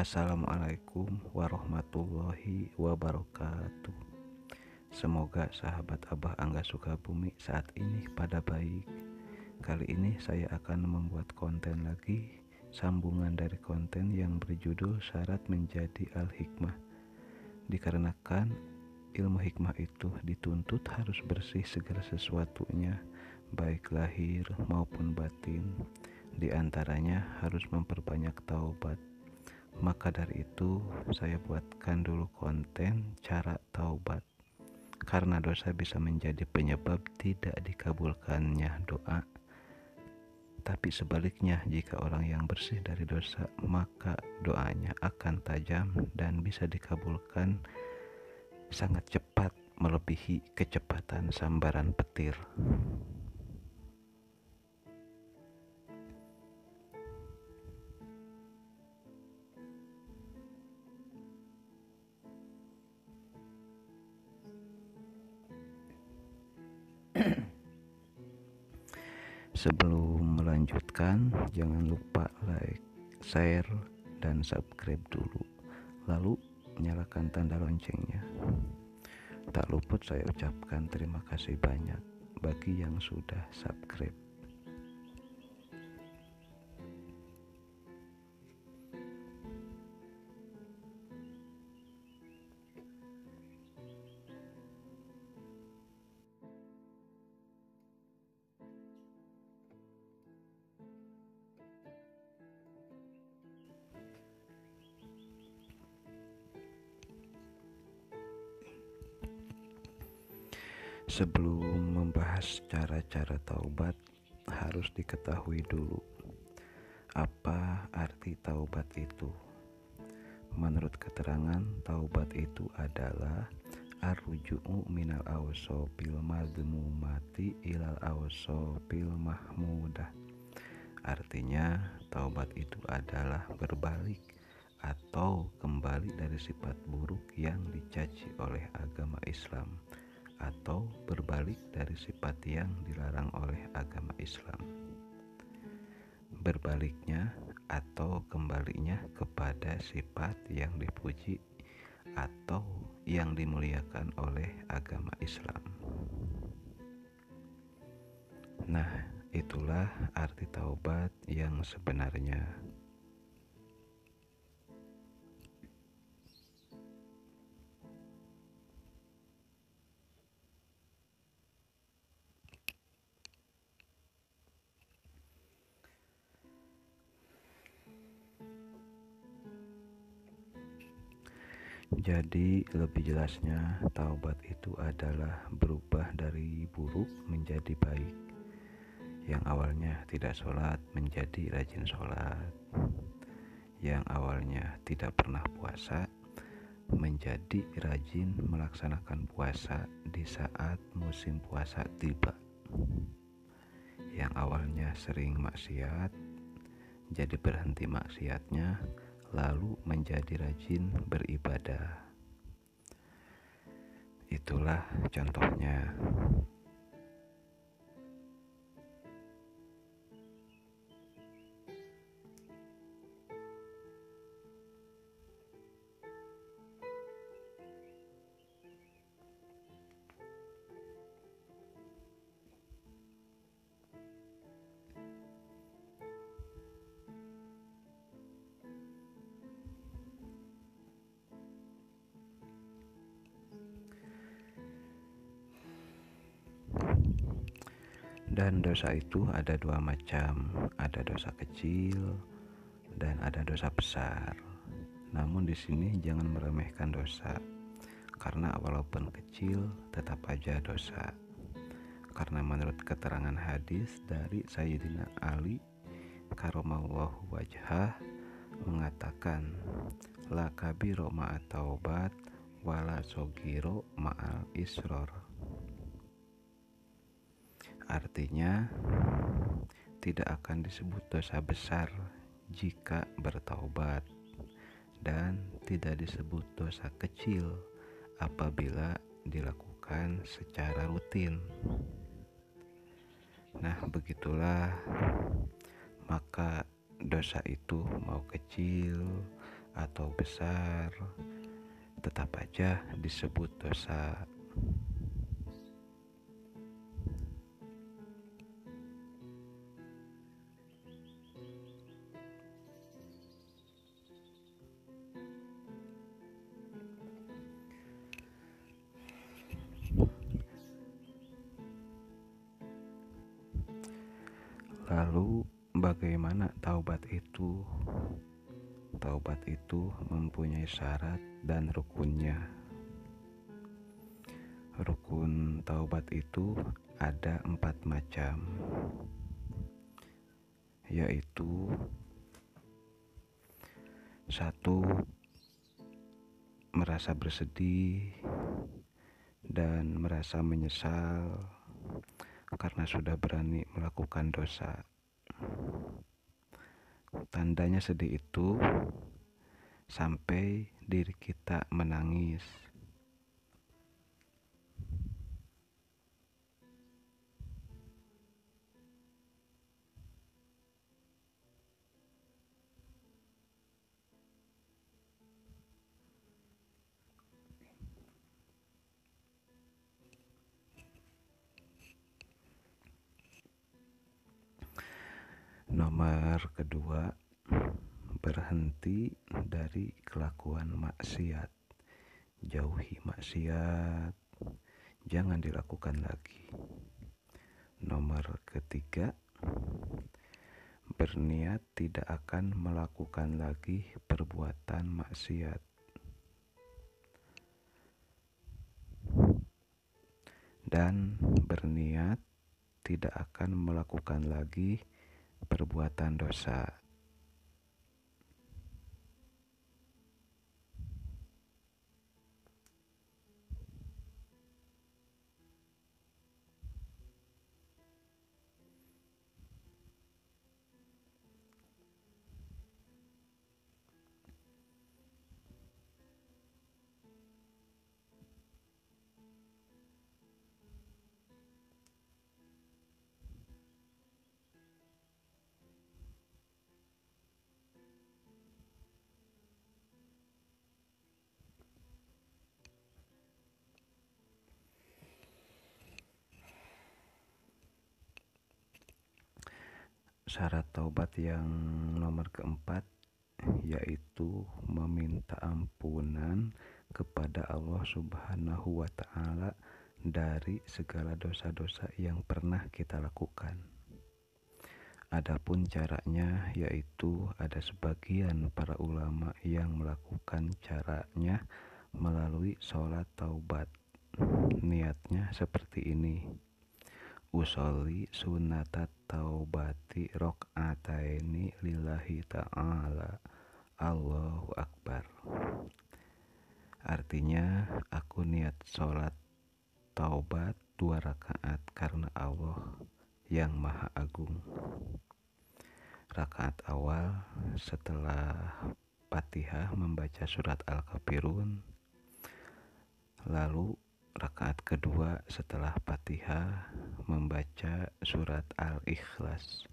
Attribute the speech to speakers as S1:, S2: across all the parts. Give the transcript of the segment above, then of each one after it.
S1: Assalamualaikum warahmatullahi wabarakatuh. Semoga sahabat Abah Angga Sukabumi saat ini pada baik. Kali ini saya akan membuat konten lagi, sambungan dari konten yang berjudul Syarat Menjadi Al-Hikmah. Dikarenakan ilmu hikmah itu dituntut harus bersih segala sesuatunya, baik lahir maupun batin. Di antaranya harus memperbanyak taubat. Maka dari itu saya buatkan dulu konten cara taubat, karena dosa bisa menjadi penyebab tidak dikabulkannya doa. Tapi sebaliknya, jika orang yang bersih dari dosa, maka doanya akan tajam dan bisa dikabulkan sangat cepat, melebihi kecepatan sambaran petir. Sebelum melanjutkan, jangan lupa like, share, dan subscribe dulu. Lalu nyalakan tanda loncengnya. Tak luput saya ucapkan terima kasih banyak bagi yang sudah subscribe. Sebelum membahas cara-cara taubat, harus diketahui dulu apa arti taubat itu. Menurut keterangan, taubat itu adalah ar-ruju'u minal awsofil madmumati ilal awsofil mahmudah. Artinya, taubat itu adalah berbalik atau kembali dari sifat buruk yang dicaci oleh agama Islam, atau berbalik dari sifat yang dilarang oleh agama Islam. Berbaliknya atau kembalinya kepada sifat yang dipuji atau yang dimuliakan oleh agama Islam. Nah, itulah arti taubat yang sebenarnya. Jadi lebih jelasnya, taubat itu adalah berubah dari buruk menjadi baik. Yang awalnya tidak sholat menjadi rajin sholat. Yang awalnya tidak pernah puasa menjadi rajin melaksanakan puasa di saat musim puasa tiba. Yang awalnya sering maksiat jadi berhenti maksiatnya, lalu menjadi rajin beribadah. Itulah contohnya. Dan dosa itu ada dua macam, ada dosa kecil dan ada dosa besar. Namun di sini jangan meremehkan dosa, karena walaupun kecil tetap aja dosa. Karena menurut keterangan hadis dari Sayyidina Ali karamallahu wajhah mengatakan, la kabiro ma'at taubat wala sogiro ma'al isror. Artinya, tidak akan disebut dosa besar jika bertaubat, dan tidak disebut dosa kecil apabila dilakukan secara rutin. Nah, begitulah. Maka dosa itu mau kecil atau besar, tetap aja disebut dosa. Lalu bagaimana taubat itu? Taubat itu mempunyai syarat dan rukunnya. Rukun taubat itu ada 4 macam, yaitu 1. Merasa bersedih dan merasa menyesal karena sudah berani melakukan dosa. Tandanya sedih itu sampai diri kita menangis. Nomor kedua, berhenti dari kelakuan maksiat. Jauhi maksiat, jangan dilakukan lagi. Nomor ketiga, berniat tidak akan melakukan lagi perbuatan maksiat. Dan berniat tidak akan melakukan lagi perbuatan dosa. Syarat taubat yang nomor keempat yaitu meminta ampunan kepada Allah Subhanahu wa Ta'ala dari segala dosa-dosa yang pernah kita lakukan. Adapun caranya yaitu ada sebagian para ulama yang melakukan caranya melalui sholat taubat. Niatnya seperti ini: usolli sunatat taubati rok'ataini lillahi ta'ala, Allahu Akbar. Artinya, aku niat sholat taubat 2 rakaat karena Allah yang Maha Agung. Rakaat awal setelah Fatihah membaca surat Al-Kafirun, lalu rakaat kedua setelah Fatihah membaca surat Al-Ikhlas.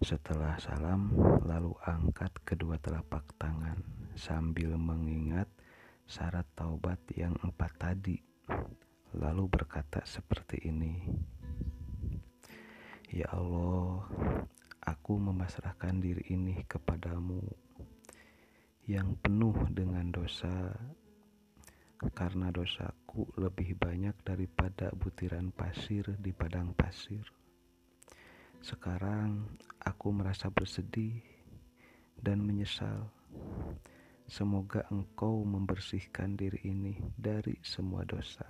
S1: Setelah salam, lalu angkat kedua telapak tangan sambil mengingat syarat taubat yang 4 tadi. Lalu berkata seperti ini: Ya Allah, aku memasrahkan diri ini kepadamu yang penuh dengan dosa, karena dosaku lebih banyak daripada butiran pasir di padang pasir. Sekarang aku merasa bersedih dan menyesal. Semoga Engkau membersihkan diri ini dari semua dosa,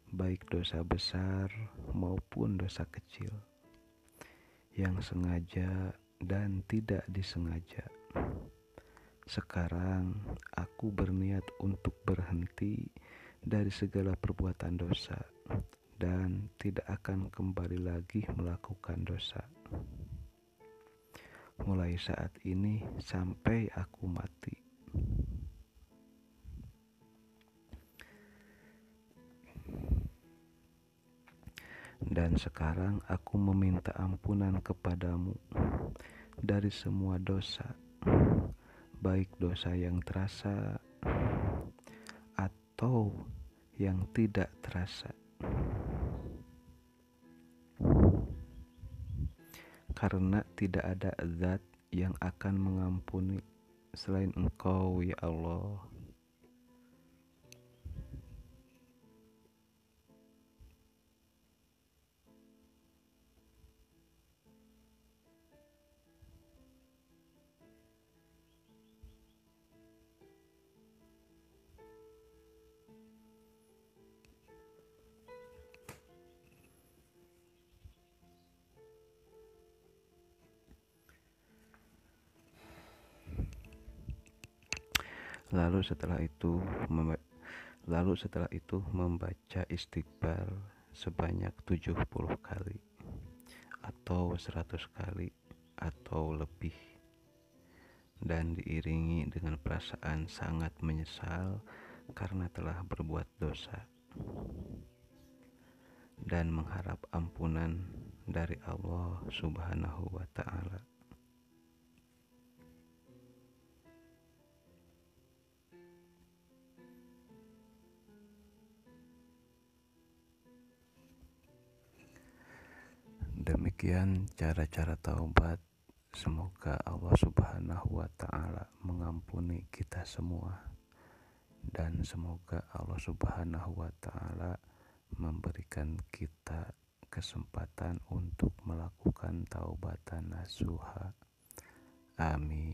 S1: baik dosa besar maupun dosa kecil, yang sengaja dan tidak disengaja. Sekarang aku berniat untuk berhenti dari segala perbuatan dosa dan tidak akan kembali lagi melakukan dosa, mulai saat ini sampai aku mati. Dan sekarang aku meminta ampunan kepadamu dari semua dosa, baik dosa yang terasa atau yang tidak terasa. Karena tidak ada zat yang akan mengampuni selain Engkau, ya Allah. Lalu setelah itu membaca istighfar sebanyak 70 kali atau 100 kali atau lebih, dan diiringi dengan perasaan sangat menyesal karena telah berbuat dosa dan mengharap ampunan dari Allah Subhanahu wa Ta'ala. Demikian cara-cara taubat. Semoga Allah Subhanahu wa Ta'ala mengampuni kita semua, dan semoga Allah Subhanahu wa Ta'ala memberikan kita kesempatan untuk melakukan taubatan nasuha. Amin.